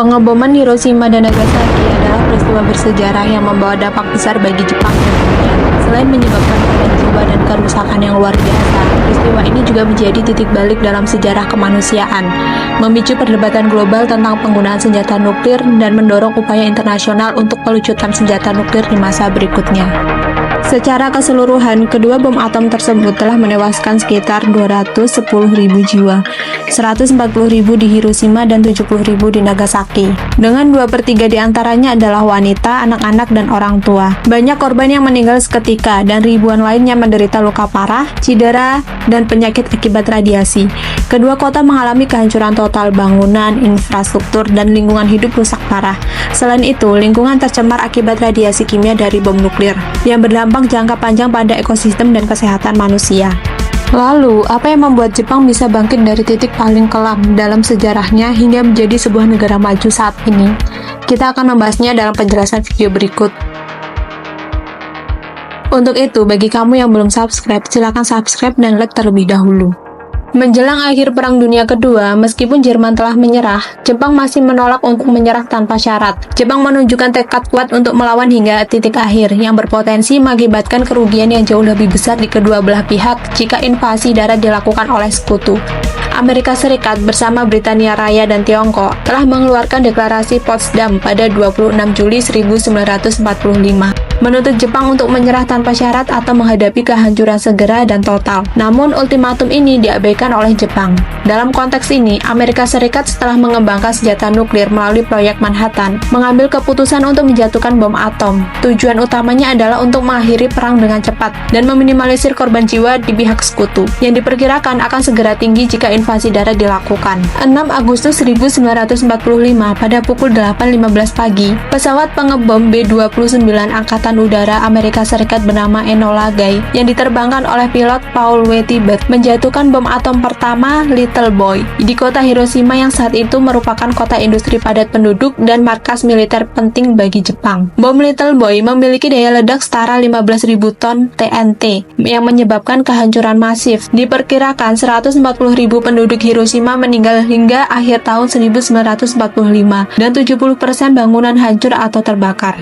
Pengeboman Hiroshima dan Nagasaki adalah peristiwa bersejarah yang membawa dampak besar bagi Jepang dan dunia. Selain menyebabkan korban jiwa dan kerusakan yang luar biasa, peristiwa ini juga menjadi titik balik dalam sejarah kemanusiaan, memicu perdebatan global tentang penggunaan senjata nuklir dan mendorong upaya internasional untuk pelucutan senjata nuklir di masa berikutnya. Secara keseluruhan, kedua bom atom tersebut telah menewaskan sekitar 210.000 jiwa, 140.000 di Hiroshima dan 70.000 di Nagasaki. Dengan 2/3 diantaranya adalah wanita, anak-anak, dan orang tua. Banyak korban yang meninggal seketika dan ribuan lainnya menderita luka parah, cedera, dan penyakit akibat radiasi. Kedua kota mengalami kehancuran total bangunan, infrastruktur, dan lingkungan hidup rusak parah. Selain itu, lingkungan tercemar akibat radiasi kimia dari bom nuklir, yang berdampak jangka panjang pada ekosistem dan kesehatan manusia. Lalu, apa yang membuat Jepang bisa bangkit dari titik paling kelam dalam sejarahnya hingga menjadi sebuah negara maju saat ini? Kita akan membahasnya dalam penjelasan video berikut. Untuk itu, bagi kamu yang belum subscribe, silakan subscribe dan like terlebih dahulu. Menjelang akhir Perang Dunia Kedua, meskipun Jerman telah menyerah, Jepang masih menolak untuk menyerah tanpa syarat. Jepang menunjukkan tekad kuat untuk melawan hingga titik akhir, yang berpotensi mengakibatkan kerugian yang jauh lebih besar di kedua belah pihak jika invasi darat dilakukan oleh sekutu. Amerika Serikat bersama Britania Raya dan Tiongkok telah mengeluarkan deklarasi Potsdam pada 26 Juli 1945, menuntut Jepang untuk menyerah tanpa syarat atau menghadapi kehancuran segera dan total. Namun, ultimatum ini diabaikan oleh Jepang. Dalam konteks ini, Amerika Serikat setelah mengembangkan senjata nuklir melalui proyek Manhattan, mengambil keputusan untuk menjatuhkan bom atom. Tujuan utamanya adalah untuk mengakhiri perang dengan cepat dan meminimalisir korban jiwa di pihak sekutu, yang diperkirakan akan segera tinggi jika invasi darat dilakukan. 6 Agustus 1945 pada pukul 8.15 pagi, pesawat pengebom B-29 Angkatan Udara Amerika Serikat bernama Enola Gay yang diterbangkan oleh pilot Paul W. Tibet menjatuhkan bom atom pertama Little Boy di kota Hiroshima yang saat itu merupakan kota industri padat penduduk dan markas militer penting bagi Jepang. Bom Little Boy memiliki daya ledak setara 15.000 ton TNT yang menyebabkan kehancuran masif. Diperkirakan 140.000 penduduk Hiroshima meninggal hingga akhir tahun 1945 dan 70% bangunan hancur atau terbakar.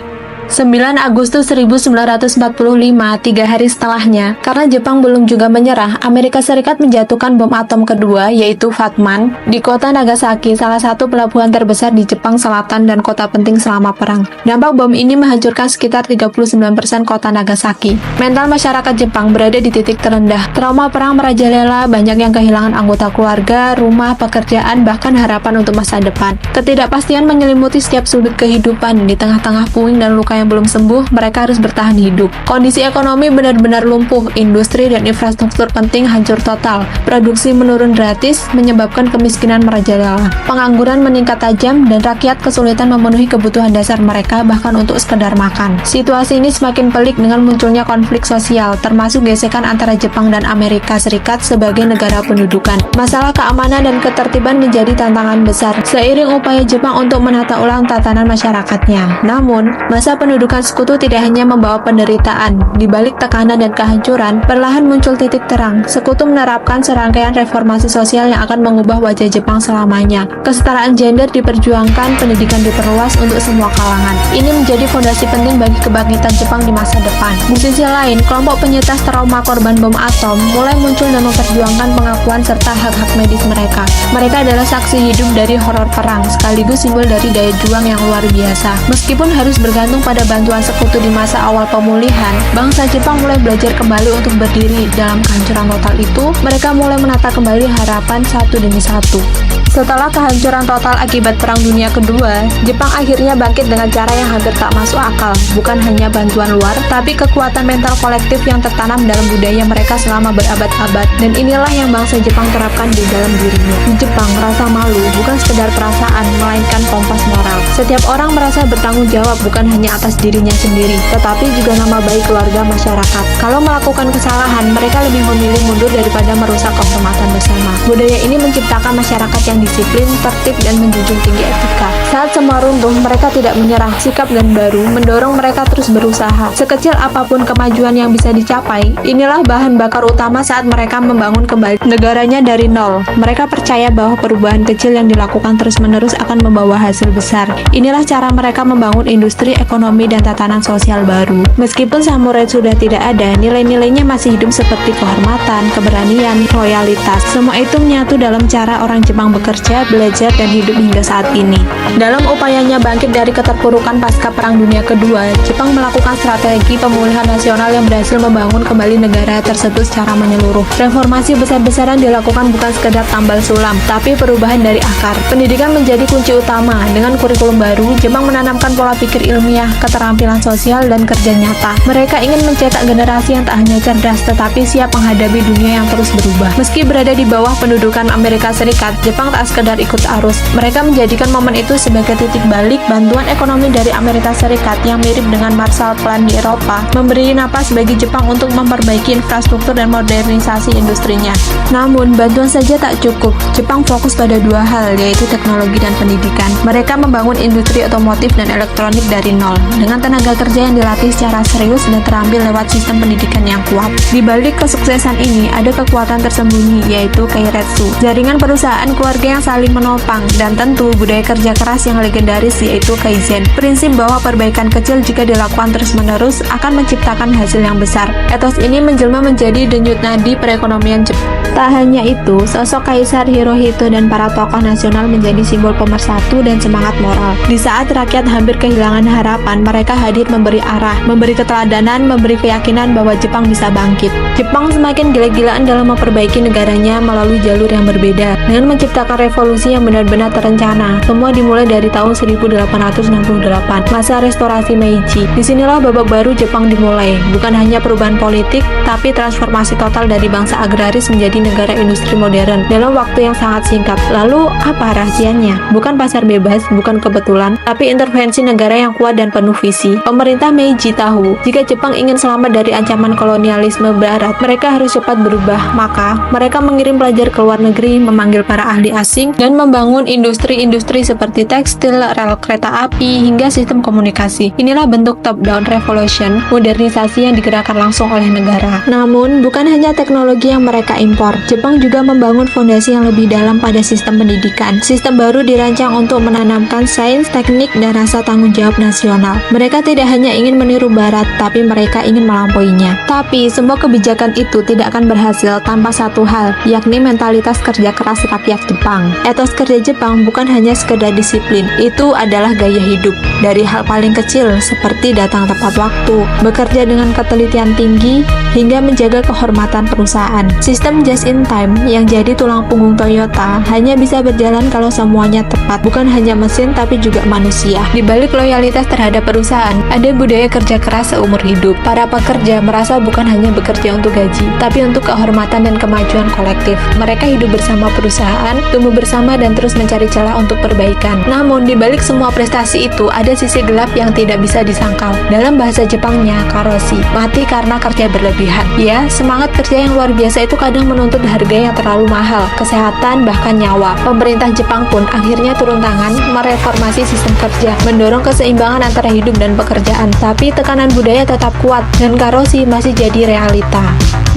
9 Agustus 1945, 3 hari setelahnya, karena Jepang belum juga menyerah, Amerika Serikat menjatuhkan bom atom kedua, yaitu Fatman, di kota Nagasaki, salah satu pelabuhan terbesar di Jepang Selatan dan kota penting selama perang. Dampak bom ini menghancurkan sekitar 39% kota Nagasaki. Mental masyarakat Jepang berada di titik terendah. Trauma perang merajalela, banyak yang kehilangan anggota keluarga, rumah, pekerjaan, bahkan harapan untuk masa depan. Ketidakpastian menyelimuti setiap sudut kehidupan. Di tengah-tengah puing dan luka yang belum sembuh, mereka harus bertahan hidup. Kondisi ekonomi benar-benar lumpuh, industri dan infrastruktur penting hancur total. Produksi menurun drastis, menyebabkan kemiskinan merajalela. Pengangguran meningkat tajam dan rakyat kesulitan memenuhi kebutuhan dasar mereka bahkan untuk sekedar makan. Situasi ini semakin pelik dengan munculnya konflik sosial, termasuk gesekan antara Jepang dan Amerika Serikat sebagai negara pendudukan. Masalah keamanan dan ketertiban menjadi tantangan besar seiring upaya Jepang untuk menata ulang tatanan masyarakatnya. Namun, masa pendudukan sekutu tidak hanya membawa penderitaan. Di balik tekanan dan kehancuran, perlahan muncul titik terang. Sekutu menerapkan serangkaian reformasi sosial yang akan mengubah wajah Jepang selamanya. Kesetaraan gender diperjuangkan, pendidikan diperluas untuk semua kalangan. Ini menjadi fondasi penting bagi kebangkitan Jepang di masa depan. Di sisi lain, kelompok penyintas trauma korban bom atom mulai muncul dan memperjuangkan pengakuan serta hak-hak medis mereka. Mereka adalah saksi hidup dari horor perang, sekaligus simbol dari daya juang yang luar biasa. Meskipun harus bergantung pada bantuan sekutu di masa awal pemulihan, bangsa Jepang mulai belajar kembali untuk berdiri. Dalam kehancuran total itu, mereka mulai menata kembali harapan satu demi satu. Setelah kehancuran total akibat Perang Dunia Kedua, Jepang akhirnya bangkit dengan cara yang hampir tak masuk akal. Bukan hanya bantuan luar, tapi kekuatan mental kolektif yang tertanam dalam budaya mereka selama berabad-abad. Dan inilah yang bangsa Jepang terapkan di dalam dirinya. Di Jepang, rasa malu bukan sekedar perasaan, melainkan kompas moral. Setiap orang merasa bertanggung jawab bukan hanya atas dirinya sendiri, tetapi juga nama baik keluarga masyarakat. Kalau melakukan kesalahan, mereka lebih memilih mundur daripada merusak kehormatan bersama. Budaya ini menciptakan masyarakat yang disiplin, tertib, dan menjunjung tinggi etika. Saat semua runtuh, mereka tidak menyerah. Sikap dan baru mendorong mereka terus berusaha. Sekecil apapun kemajuan yang bisa dicapai, inilah bahan bakar utama saat mereka membangun kembali negaranya dari nol. Mereka percaya bahwa perubahan kecil yang dilakukan terus-menerus akan membawa hasil besar. Inilah cara mereka membangun industri, ekonomi, dan tatanan sosial baru. Meskipun samurai sudah tidak ada, nilai-nilainya masih hidup seperti kehormatan, keberanian, loyalitas. Semua itu menyatu dalam cara orang Jepang bekerja, belajar, dan hidup hingga saat ini. Dalam upayanya bangkit dari keterpurukan pasca Perang Dunia Kedua, Jepang melakukan strategi pemulihan nasional yang berhasil membangun kembali negara tersebut secara menyeluruh. Reformasi besar-besaran dilakukan bukan sekedar tambal sulam, tapi perubahan dari akar. Pendidikan menjadi kunci utama. Dengan kurikulum baru, Jepang menanamkan pola pikir ilmiah, keterampilan sosial, dan kerja nyata. Mereka ingin mencetak generasi yang tak hanya cerdas, tetapi siap menghadapi dunia yang terus berubah. Meski berada di bawah pendudukan Amerika Serikat, Jepang tak sekedar ikut arus. Mereka menjadikan momen itu sebagai titik balik. Bantuan ekonomi dari Amerika Serikat yang mirip dengan Marshall Plan di Eropa memberi napas bagi Jepang untuk memperbaiki infrastruktur dan modernisasi industrinya. Namun, bantuan saja tak cukup. Jepang fokus pada dua hal, yaitu teknologi dan pendidikan. Mereka membangun industri otomotif dan elektronik dari nol, dengan tenaga kerja yang dilatih secara serius dan terampil lewat sistem pendidikan yang kuat. Di balik kesuksesan ini, ada kekuatan tersembunyi, yaitu keiretsu, jaringan perusahaan keluarga yang saling menopang, dan tentu budaya kerja keras yang legendaris, yaitu kaizen. Prinsip bahwa perbaikan kecil jika dilakukan terus-menerus akan menciptakan hasil yang besar. Etos ini menjelma menjadi denyut nadi perekonomian Jepang. Tak hanya itu, sosok Kaisar Hirohito dan para tokoh nasional menjadi simbol pemersatu dan semangat moral. Di saat rakyat hampir kehilangan harapan, mereka hadir memberi arah, memberi keteladanan, memberi keyakinan bahwa Jepang bisa bangkit. Jepang semakin gila-gilaan dalam memperbaiki negaranya melalui jalur yang berbeda, dengan menciptakan revolusi yang benar-benar terencana. Semua dimulai dari tahun 1868, masa restorasi Meiji. Disinilah babak baru Jepang dimulai, bukan hanya perubahan politik, tapi transformasi total dari bangsa agraris menjadi negara industri modern dalam waktu yang sangat singkat. Lalu, apa rahasianya? Bukan pasar bebas, bukan kebetulan, tapi intervensi negara yang kuat dan penuh visi. Pemerintah Meiji tahu, jika Jepang ingin selamat dari ancaman kolonialisme Barat, mereka harus cepat berubah. Maka, mereka mengirim pelajar ke luar negeri, memanggil para ahli asing, dan membangun industri-industri seperti tekstil, rel kereta api, hingga sistem komunikasi. Inilah bentuk top-down revolution, modernisasi yang digerakkan langsung oleh negara. Namun, bukan hanya teknologi yang mereka impor. Jepang juga membangun fondasi yang lebih dalam pada sistem pendidikan. Sistem baru dirancang untuk menanamkan sains, teknik, dan rasa tanggung jawab nasional. Mereka tidak hanya ingin meniru Barat, tapi mereka ingin melampauinya. Tapi, semua kebijakan itu tidak akan berhasil tanpa satu hal, yakni mentalitas kerja keras rakyat Jepang. Etos kerja Jepang bukan hanya sekedar disiplin, itu adalah gaya hidup. Dari hal paling kecil, seperti datang tepat waktu, bekerja dengan ketelitian tinggi, hingga menjaga kehormatan perusahaan. Sistem just in time yang jadi tulang punggung Toyota hanya bisa berjalan kalau semuanya tepat, bukan hanya mesin tapi juga manusia. Di balik loyalitas terhadap perusahaan, ada budaya kerja keras seumur hidup. Para pekerja merasa bukan hanya bekerja untuk gaji, tapi untuk kehormatan dan kemajuan kolektif. Mereka hidup bersama perusahaan, tumbuh bersama, dan terus mencari celah untuk perbaikan. Namun, di balik semua prestasi itu, ada sisi gelap yang tidak bisa disangkal. Dalam bahasa Jepangnya, karoshi, mati karena kerja berlebihan. Ya, semangat kerja yang luar biasa itu kadang menuntut harga yang terlalu mahal, kesehatan, bahkan nyawa. Pemerintah Jepang pun akhirnya turun tangan mereformasi sistem kerja, mendorong keseimbangan antara hidup dan pekerjaan. Tapi tekanan budaya tetap kuat, dan karoshi masih jadi realita.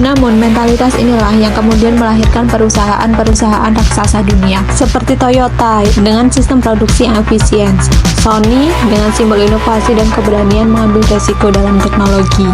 Namun, mentalitas inilah yang kemudian melahirkan perusahaan-perusahaan raksasa dunia, seperti Toyota dengan sistem produksi yang efisien, Sony dengan simbol inovasi dan keberanian mengambil resiko dalam teknologi,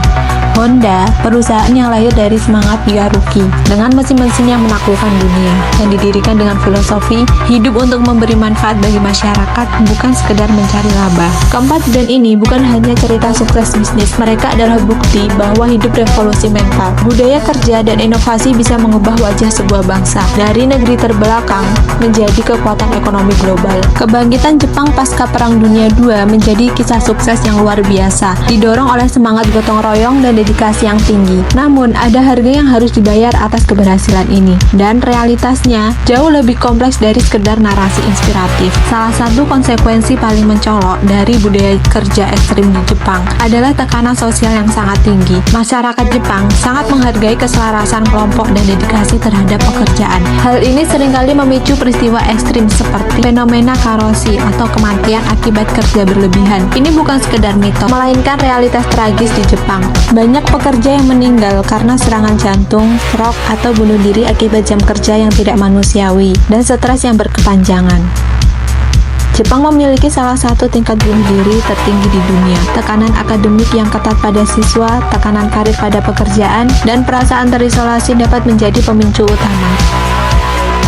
Honda, perusahaan yang lahir dari semangat Yaruki, dengan mesin-mesin yang menaklukkan dunia, yang didirikan dengan filosofi hidup untuk memberi manfaat bagi masyarakat, bukan sekedar mencari laba. Keempat brand ini bukan hanya cerita sukses bisnis, mereka adalah bukti bahwa hidup revolusi mental. Budaya kerja dan inovasi bisa mengubah wajah sebuah bangsa, dari negeri terbelakang menjadi kekuatan ekonomi global. Kebangkitan Jepang pasca Perang Dunia II menjadi kisah sukses yang luar biasa, didorong oleh semangat gotong royong dan dedikasi yang tinggi. Namun, ada harga yang harus dibayar atas keberhasilan ini. Dan realitasnya jauh lebih kompleks dari sekedar narasi inspiratif. Salah satu konsekuensi paling mencolok dari budaya kerja ekstrim di Jepang adalah tekanan sosial yang sangat tinggi. Masyarakat Jepang sangat menghargai keselarasan kelompok dan dedikasi terhadap pekerjaan. Hal ini seringkali memicu peristiwa ekstrim seperti fenomena karoshi atau kematian akibat kerja berlebihan. Ini bukan sekedar mitos, melainkan realitas tragis di Jepang. Banyak pekerja yang meninggal karena serangan jantung, stroke, atau bunuh diri akibat jam kerja yang tidak manusiawi dan stres yang berkepanjangan. Jepang memiliki salah satu tingkat bunuh diri tertinggi di dunia. Tekanan akademik yang ketat pada siswa, tekanan karir pada pekerjaan, dan perasaan terisolasi dapat menjadi pemicu utama.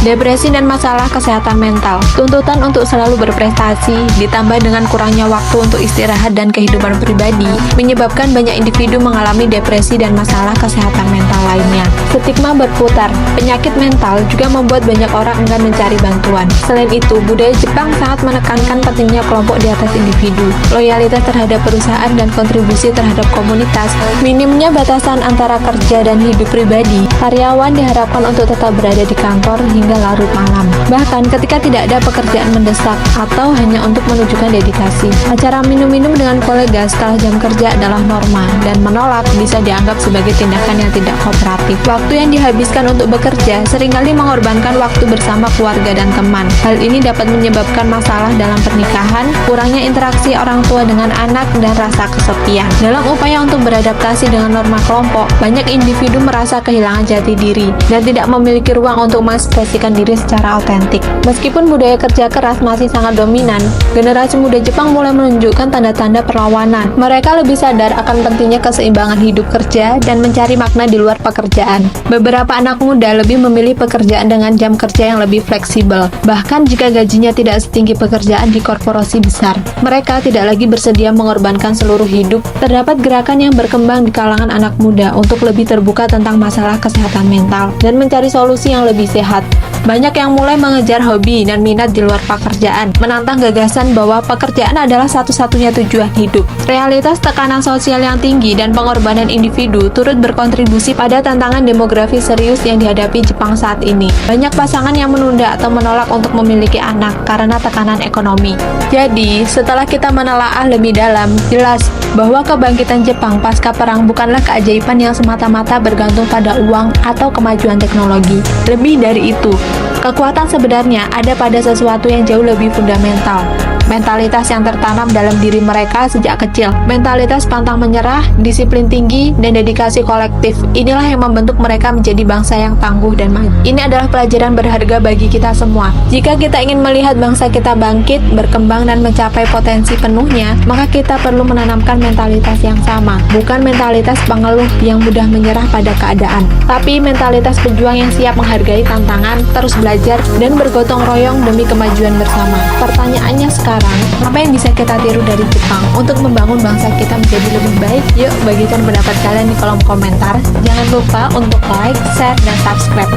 Depresi dan masalah kesehatan mental. Tuntutan untuk selalu berprestasi, ditambah dengan kurangnya waktu untuk istirahat dan kehidupan pribadi, menyebabkan banyak individu mengalami depresi dan masalah kesehatan mental lainnya. Stigma berputar. Penyakit mental juga membuat banyak orang enggan mencari bantuan. Selain itu, budaya Jepang sangat menekankan pentingnya kelompok di atas individu, loyalitas terhadap perusahaan dan kontribusi terhadap komunitas, minimnya batasan antara kerja dan hidup pribadi. Karyawan diharapkan untuk tetap berada di kantor hingga larut malam, bahkan ketika tidak ada pekerjaan mendesak atau hanya untuk menunjukkan dedikasi. Acara minum-minum dengan kolega setelah jam kerja adalah norma, dan menolak bisa dianggap sebagai tindakan yang tidak kooperatif. Waktu yang dihabiskan untuk bekerja seringkali mengorbankan waktu bersama keluarga dan teman. Hal ini dapat menyebabkan masalah dalam pernikahan, kurangnya interaksi orang tua dengan anak, dan rasa kesepian. Dalam upaya untuk beradaptasi dengan norma kelompok, banyak individu merasa kehilangan jati diri dan tidak memiliki ruang untuk mengekspresikan diri secara otentik. Meskipun budaya kerja keras masih sangat dominan, generasi muda Jepang mulai menunjukkan tanda-tanda perlawanan. Mereka lebih sadar akan pentingnya keseimbangan hidup kerja dan mencari makna di luar pekerjaan. Beberapa anak muda lebih memilih pekerjaan dengan jam kerja yang lebih fleksibel, bahkan jika gajinya tidak setinggi pekerjaan di korporasi besar. Mereka tidak lagi bersedia mengorbankan seluruh hidup. Terdapat gerakan yang berkembang di kalangan anak muda untuk lebih terbuka tentang masalah kesehatan mental dan mencari solusi yang lebih sehat. Banyak yang mulai mengejar hobi dan minat di luar pekerjaan, menantang gagasan bahwa pekerjaan adalah satu-satunya tujuan hidup. Realitas tekanan sosial yang tinggi dan pengorbanan individu turut berkontribusi pada tantangan demografi serius yang dihadapi Jepang saat ini. Banyak pasangan yang menunda atau menolak untuk memiliki anak karena tekanan ekonomi. Jadi, setelah kita menelaah lebih dalam, jelas bahwa kebangkitan Jepang pasca perang bukanlah keajaiban yang semata-mata bergantung pada uang atau kemajuan teknologi. Lebih dari itu, kekuatan sebenarnya ada pada sesuatu yang jauh lebih fundamental. Mentalitas yang tertanam dalam diri mereka sejak kecil. Mentalitas pantang menyerah, disiplin tinggi, dan dedikasi kolektif. Inilah yang membentuk mereka menjadi bangsa yang tangguh dan maju. Ini adalah pelajaran berharga bagi kita semua. Jika kita ingin melihat bangsa kita bangkit, berkembang, dan mencapai potensi penuhnya, maka kita perlu menanamkan mentalitas yang sama. Bukan mentalitas pengeluh yang mudah menyerah pada keadaan, tapi mentalitas pejuang yang siap menghargai tantangan, terus belajar, dan bergotong royong demi kemajuan bersama. Pertanyaannya sekarang, apa yang bisa kita tiru dari Jepang untuk membangun bangsa kita menjadi lebih baik? Yuk, bagikan pendapat kalian di kolom komentar. Jangan lupa untuk like, share, dan subscribe.